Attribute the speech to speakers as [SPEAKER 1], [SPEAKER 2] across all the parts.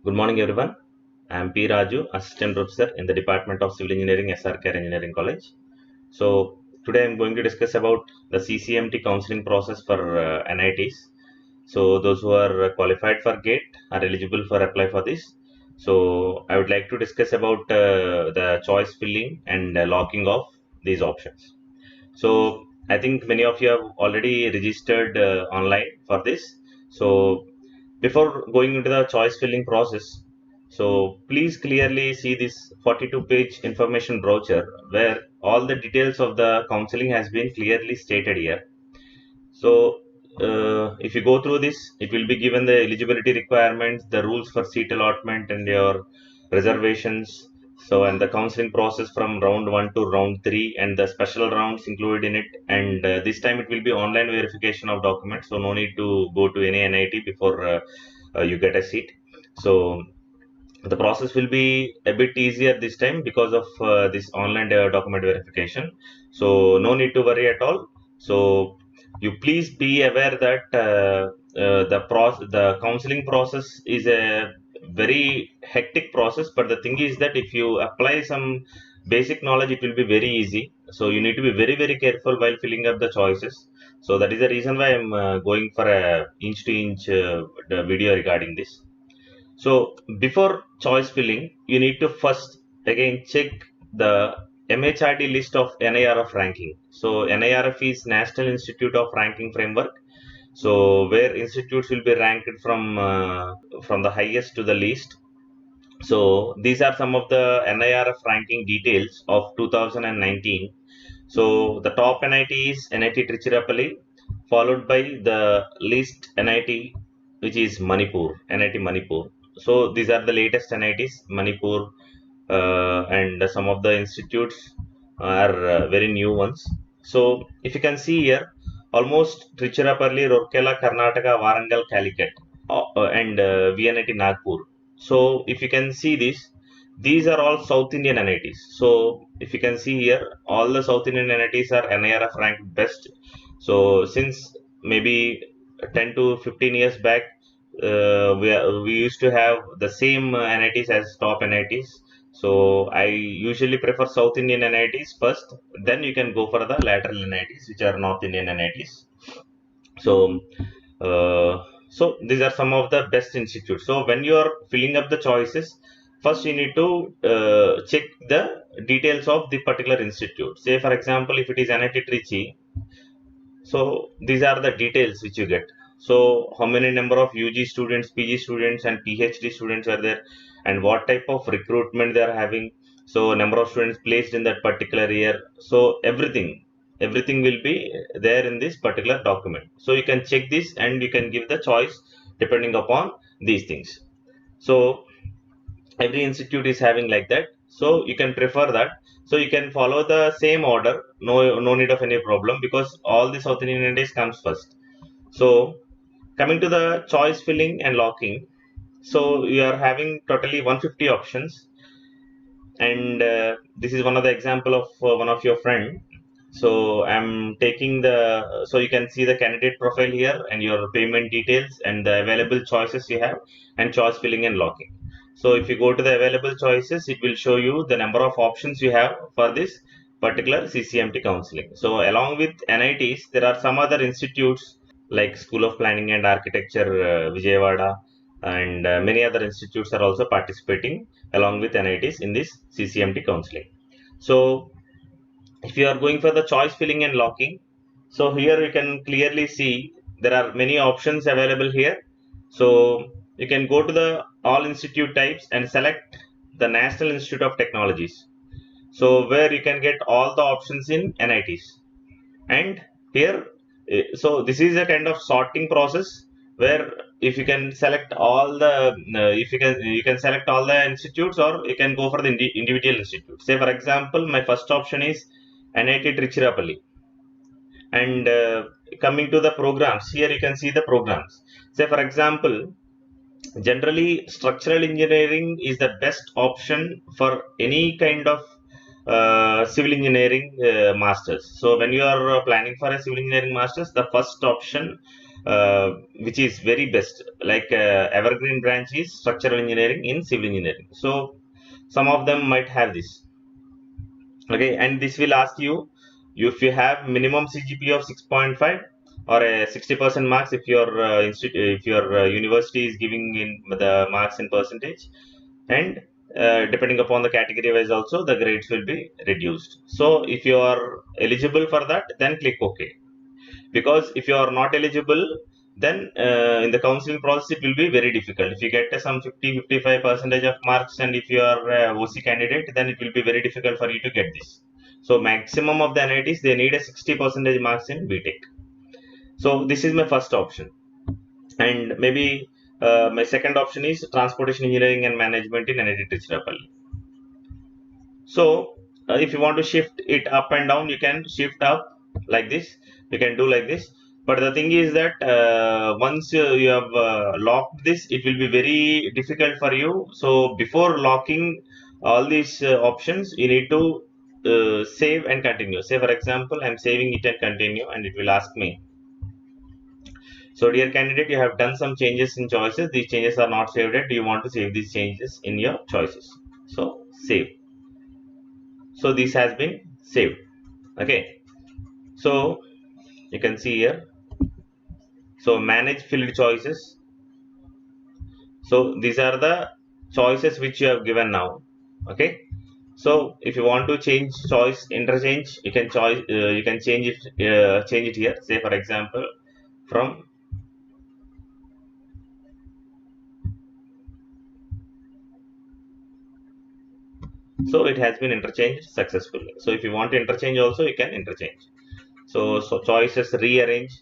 [SPEAKER 1] Good morning, everyone. I am P.Raju, Assistant Professor in the Department of Civil Engineering, Srkrec Engineering College. So, today I am going to discuss about the Ccmt counseling process for NITs. So, those who are qualified for GATE are eligible for apply for this. So, I would like to discuss about the choice filling and locking of these options. So, I think many of you have already registered online for this. So, before going into the choice filling process, so please clearly see this 42-page information brochure where all the details of the counseling has been clearly stated here. So if you go through this, it will be given the eligibility requirements, the rules for seat allotment and your reservations. So, and the counseling process from round 1 to round 3 and the special rounds included in it. And this time it will be online verification of documents. So, no need to go to any NIT before you get a seat. So, the process will be a bit easier this time because of this online document verification. So no need to worry at all. So you please be aware that the counseling process is a very hectic process, but the thing is that if you apply some basic knowledge, it will be very easy. So you need to be very careful while filling up the choices. So that is the reason why I'm going for a inch to inch the video regarding this. So before choice filling, you need to first again check the MHRD list of NIRF ranking. So NIRF is National Institute of Ranking Framework. So where institutes will be ranked from the highest to the least. So these are some of the NIRF ranking details of 2019. So the top NIT is NIT Tiruchirappalli, followed by the least NIT, which is Manipur, NIT Manipur. So these are the latest NITs, Manipur, and some of the institutes are very new ones. So if you can see here, almost Tiruchirappalli, Rourkela, Karnataka, Warangal, Calicut, and VNIT Nagpur. So if you can see this, these are all South Indian NITs. So if you can see here, all the South Indian NITs are NIRF ranked best. So since maybe 10 to 15 years back, we used to have the same NITs as top NITs. So I usually prefer South Indian NITs first. Then you can go for the lateral NITs, which are North Indian NITs. So so these are some of the best institutes. So when you are filling up the choices, first you need to check the details of the particular institute. Say for example, if it is NIT Trichy, so these are the details which you get. So how many number of UG students, PG students and PhD students are there, and what type of recruitment they are having. So number of students placed in that particular year. So everything will be there in this particular document. So you can check this and you can give the choice depending upon these things. So every institute is having like that, so you can prefer that. So you can follow the same order, no need of any problem, because all the South Indian entities comes first. So coming to the choice filling and locking, so you are having totally 150 options, and this is one of the example of one of your friend. So I'm taking the, so you can see the candidate profile here and your payment details and the available choices you have and choice filling and locking. So if you go to the available choices, it will show you the number of options you have for this particular CCMT counseling. So along with NITs, there are some other institutes like School of Planning and Architecture, Vijayawada, and many other institutes are also participating along with NITs in this CCMT counseling. So if you are going for the choice filling and locking, so here you can clearly see there are many options available here. So you can go to the all institute types and select the National Institute of Technologies. So where you can get all the options in NITs. And here, so this is a kind of sorting process where if you can select all the if you can select all the institutes, or you can go for the individual institute. Say for example, my first option is NIT Tiruchirappalli. And coming to the programs, here you can see the programs. Say for example, generally structural engineering is the best option for any kind of civil engineering masters. So when you are planning for a civil engineering masters, the first option which is very best. Like evergreen branch is structural engineering in civil engineering. So some of them might have this. Okay, and this will ask you if you have minimum CGPA of 6.5 or a 60% marks if your university is giving in the marks in percentage, and depending upon the category wise also the grades will be reduced. So if you are eligible for that, then click OK, because if you are not eligible, then in the counseling process it will be very difficult. If you get some 50-55 percentage of marks, and if you are OC candidate, then it will be very difficult for you to get this. So maximum of the NITs, they need a 60 percentage marks in BTech. So this is my first option. And maybe my second option is transportation engineering and management in NIT Tiruchirappalli. So if you want to shift it up and down, you can shift up like this. You can do like this. But the thing is that once you have locked this, it will be very difficult for you. So before locking all these options, you need to save and continue. Say for example, I'm saving it and continue, and it will ask me. So dear candidate, you have done some changes in choices. These changes are not saved yet. Do you want to save these changes in your choices? So save. So this has been saved. Okay, so you can see here, so manage filled choices. So these are the choices which you have given now. Okay, so if you want to change choice interchange, you can change it here. Say for example, from so it has been interchanged successfully. So if you want to interchange also, you can interchange. So choices rearrange.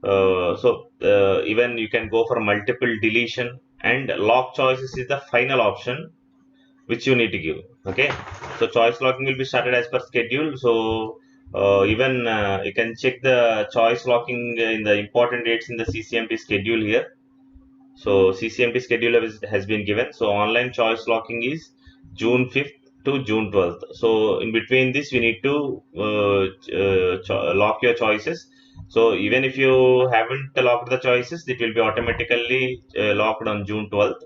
[SPEAKER 1] Even you can go for multiple deletion, and lock choices is the final option which you need to give. Okay, so choice locking will be started as per schedule. So even you can check the choice locking in the important dates in the CCMT schedule here. So CCMT schedule has been given. So online choice locking is June 5th to June 12th. So in between this, we need to lock your choices. So even if you haven't locked the choices, it will be automatically locked on June 12th.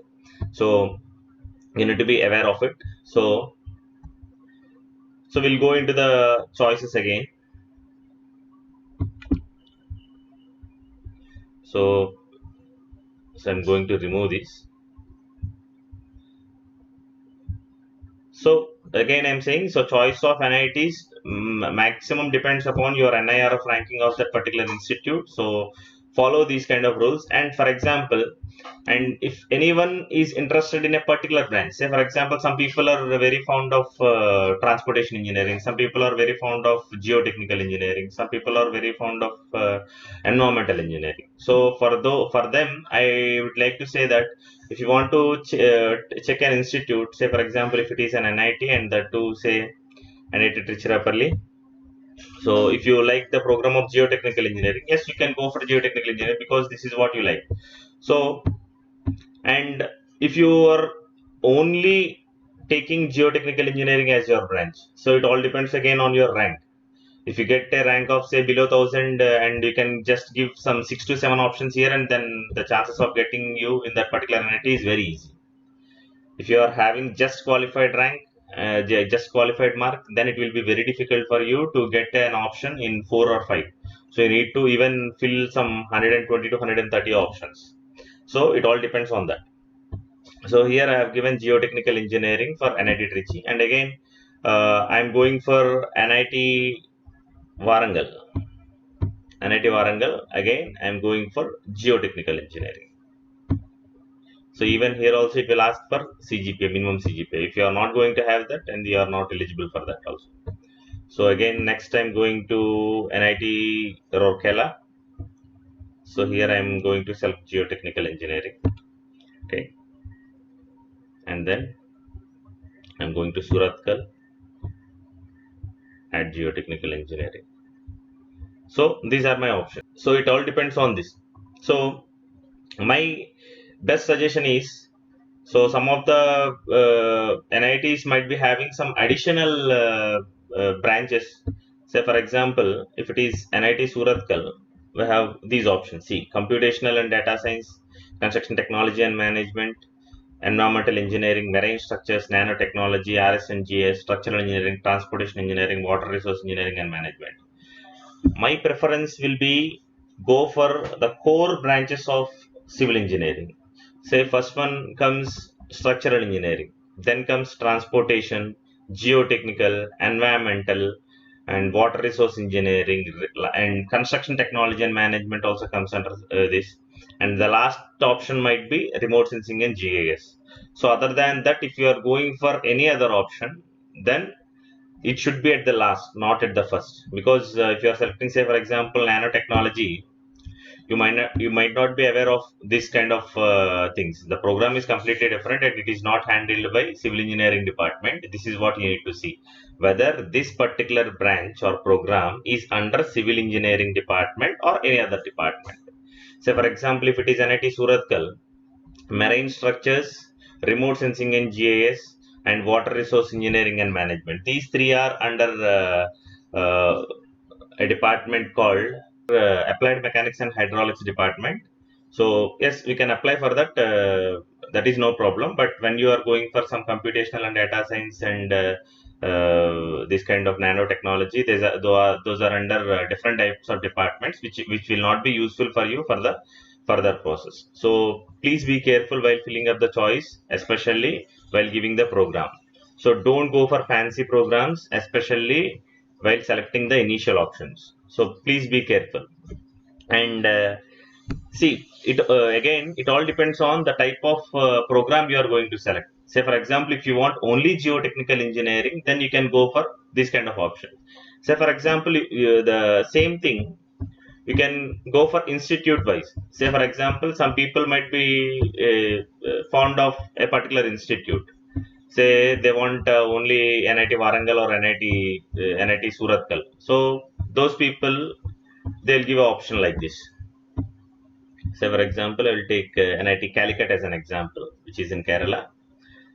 [SPEAKER 1] So you need to be aware of it. So we'll go into the choices again. So I'm going to remove this. So again, I'm saying, so choice of NITs maximum depends upon your NIRF ranking of that particular institute. So follow these kind of rules. And for example, and if anyone is interested in a particular branch, say for example, some people are very fond of transportation engineering, some people are very fond of geotechnical engineering, some people are very fond of environmental engineering. So for them, I would like to say that if you want to check an institute, say for example, if it is an NIT and that to say NIT Tiruchirappalli. So if you like the program of geotechnical engineering, yes, you can go for geotechnical engineering because this is what you like. So, and if you are only taking geotechnical engineering as your branch, so it all depends again on your rank. If you get a rank of say below 1000 and you can just give some 6 to 7 options here, and then the chances of getting you in that particular NIT is very easy. If you are having just qualified rank, just qualified mark, then it will be very difficult for you to get an option in 4 or 5. So you need to even fill some 120 to 130 options. So it all depends on that. So here I have given geotechnical engineering for NIT Trichy, and again I am going for NIT Warangal. NIT Warangal, again I am going for geotechnical engineering. So even here also it will ask for CGPA, minimum CGPA. If you are not going to have that, and you are not eligible for that also. So again, next time going to NIT Rourkela. So here I am going to select geotechnical engineering. Okay. And then I'm going to Surathkal, add geotechnical engineering. So these are my options. So it all depends on this. So my best suggestion is, so some of the NITs might be having some additional branches. Say for example, if it is NIT Surathkal, we have these options. See, computational and data science, construction technology and management, environmental engineering, marine structures, nanotechnology, RSNGS, structural engineering, transportation engineering, water resource engineering and management. My preference will be go for the core branches of civil engineering. Say first one comes structural engineering, then comes transportation, geotechnical, environmental, and water resource engineering, and construction technology and management also comes under this. And the last option might be remote sensing and GIS. So other than that, if you are going for any other option, then it should be at the last, not at the first, because if you are selecting, say for example, nanotechnology, you might not be aware of this kind of things. The program is completely different and it is not handled by civil engineering department. This is what you need to see, whether this particular branch or program is under civil engineering department or any other department. Say for example, if it is NIT Suratkal, marine structures, remote sensing and GIS, and water resource engineering and management. These three are under a department called applied mechanics and hydraulics department. So yes, we can apply for that. That is no problem. But when you are going for some computational and data science and this kind of nanotechnology, those are under different types of departments, which will not be useful for you for the further process. So please be careful while filling up the choice, especially while giving the program. So don't go for fancy programs, especially while selecting the initial options. So please be careful. And see, it again, it all depends on the type of program you are going to select. Say for example, if you want only geotechnical engineering, then you can go for this kind of option. Say for example, the same thing you can go for institute wise. Say for example, some people might be fond of a particular institute. Say they want only NIT Warangal or NIT Suratkal. So those people, they'll give an option like this. Say for example, I will take NIT Calicut as an example, which is in Kerala.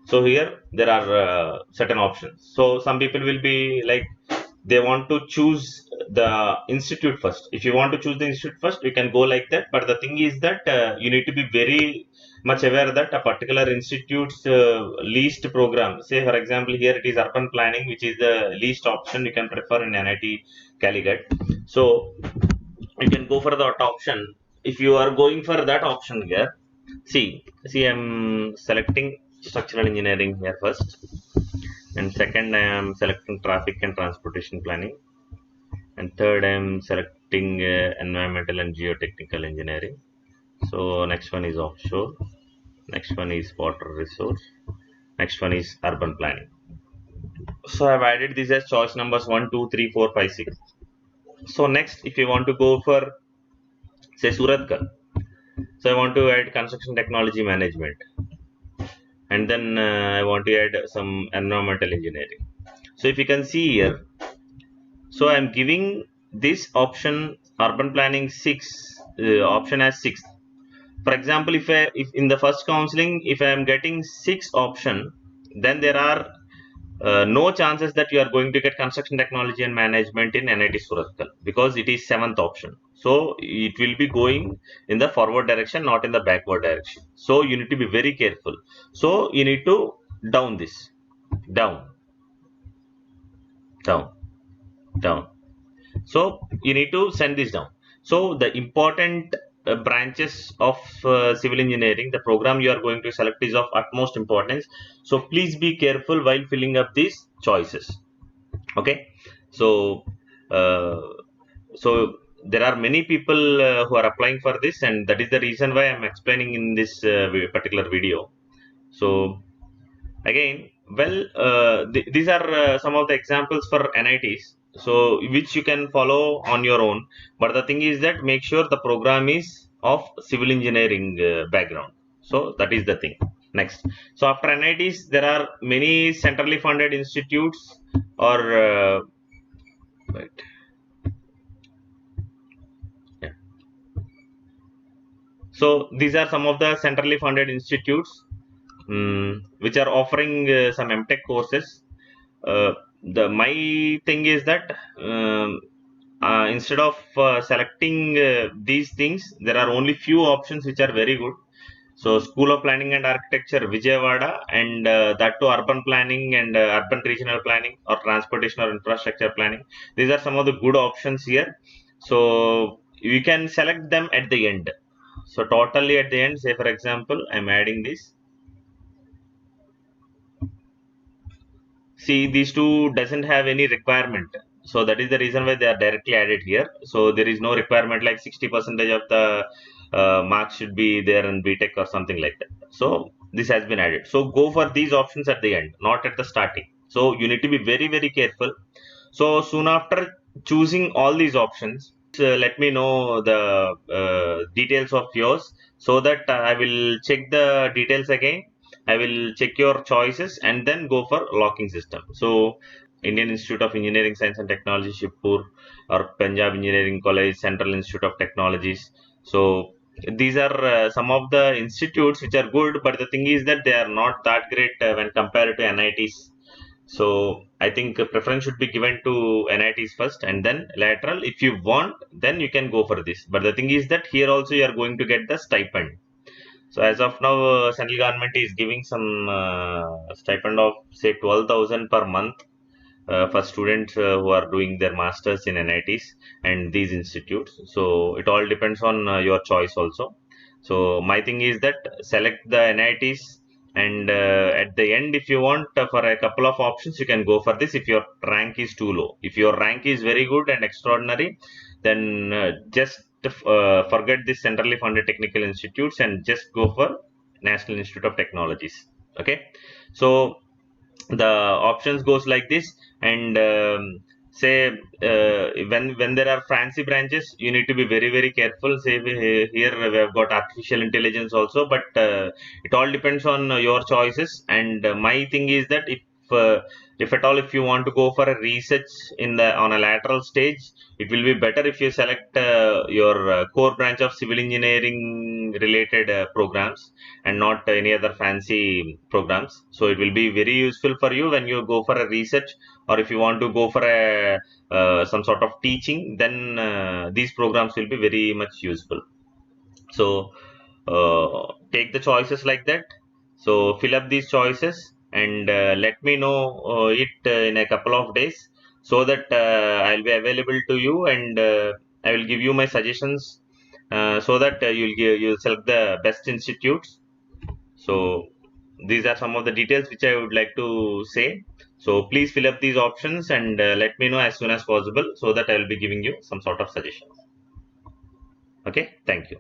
[SPEAKER 1] So here there are certain options. So some people will be like, they want to choose the institute first. If you want to choose the institute first, you can go like that. But the thing is that you need to be very much aware that a particular institute's least program. Say for example, here it is urban planning, which is the least option you can prefer in NIT Calicut. So you can go for that option. If you are going for that option here, see I'm selecting structural engineering here first, and second I am selecting traffic and transportation planning, and third I am selecting environmental and geotechnical engineering. So next one is offshore, next one is water resource, next one is urban planning. So I've added these as choice numbers 1 2 3 4 5 6. So next, if you want to go for, say, Suratkal, so I want to add construction technology management, and then I want to add some environmental engineering. So if you can see here, so I am giving this option urban planning 6 option as 6th. For example, if in the first counseling, if I am getting 6 option, then there are no chances that you are going to get construction technology and management in NIT Suratkal, because it is 7th option. So it will be going in the forward direction, not in the backward direction. So you need to be very careful. So you need to down this, down, down, down. So you need to send this down. So the important branches of civil engineering, the program you are going to select is of utmost importance. So please be careful while filling up these choices. Okay. So so there are many people who are applying for this, and that is the reason why I'm explaining in this particular video. So again, well, these are some of the examples for NITs, so which you can follow on your own. But the thing is that make sure the program is of civil engineering background. So that is the thing. Next, so after NITs, there are many centrally funded institutes or right. Yeah. So these are some of the centrally funded institutes which are offering some MTech courses. The my thing is that instead of selecting these things, there are only few options which are very good. So School of Planning and Architecture, Vijayawada, and that to urban planning and urban regional planning or transportation or infrastructure planning. These are some of the good options here. So you can select them at the end. So totally at the end, say for example, I'm adding this. See, these two doesn't have any requirement. So that is the reason why they are directly added here. So there is no requirement like 60% of the marks should be there in BTech or something like that. So this has been added. So go for these options at the end, not at the starting. So you need to be very, very careful. So soon after choosing all these options, let me know the details of yours so that I will check the details again. I will check your choices and then go for locking system. So Indian Institute of Engineering Science and Technology, Shibpur, or Punjab Engineering College, Central Institute of Technologies. So these are some of the institutes which are good, but the thing is that they are not that great when compared to NITs. So I think preference should be given to NITs first and then lateral. If you want, then you can go for this. But the thing is that here also you are going to get the stipend. So as of now, central government is giving some stipend of say 12,000 per month for students who are doing their masters in NITs and these institutes. So it all depends on your choice also. So my thing is that select the NITs and at the end, if you want for a couple of options, you can go for this if your rank is too low. If your rank is very good and extraordinary, then just forget this centrally funded technical institutes and just go for National Institute of Technologies. Okay, so the options goes like this, and say when there are fancy branches, you need to be very, very careful. Say here we have got artificial intelligence also, but it all depends on your choices. And my thing is that uh, if at all if you want to go for a research in the on a lateral stage, it will be better if you select your core branch of civil engineering related programs and not any other fancy programs. So it will be very useful for you when you go for a research, or if you want to go for a some sort of teaching, then these programs will be very much useful. So take the choices like that. So fill up these choices and let me know it in a couple of days so that I'll be available to you, and I will give you my suggestions so that you'll select the best institutes. So these are some of the details which I would like to say. So please fill up these options and let me know as soon as possible so that I will be giving you some sort of suggestions. Okay, thank you.